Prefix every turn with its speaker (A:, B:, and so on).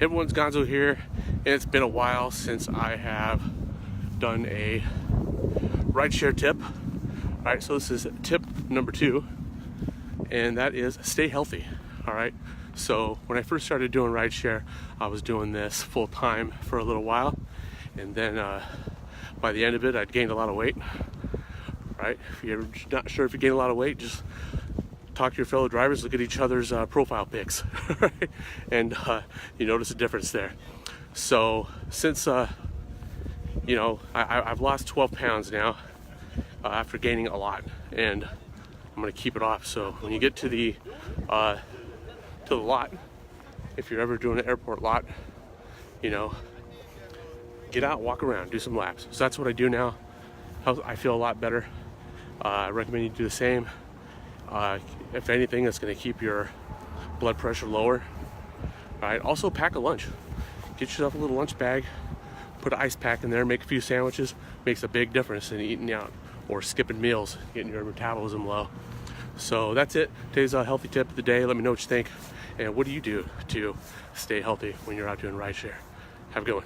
A: Hey everyone, it's Gonzo here, and it's been a while since I have done a rideshare tip. Alright, so this is tip number 2, and that is stay healthy. Alright, so when I first started doing rideshare, I was doing this full time for a little while, and then by the end of it, I'd gained a lot of weight. Right? If you're not sure if you gain a lot of weight, just talk to your fellow drivers, look at each other's profile pics, right? And you notice a difference there. So since I've lost 12 pounds now after gaining a lot, and I'm gonna keep it off. So when you get to the lot, if you're ever doing an airport lot, get out, walk around, do some laps. So that's what I do now. I feel a lot better. I recommend you do the same. If anything, it's going to keep your blood pressure lower. All right. Also, pack a lunch. Get yourself a little lunch bag. Put an ice pack in there. Make a few sandwiches. Makes a big difference in eating out or skipping meals, getting your metabolism low. So that's it. Today's a healthy tip of the day. Let me know what you think. And what do you do to stay healthy when you're out doing rideshare? Have a good one.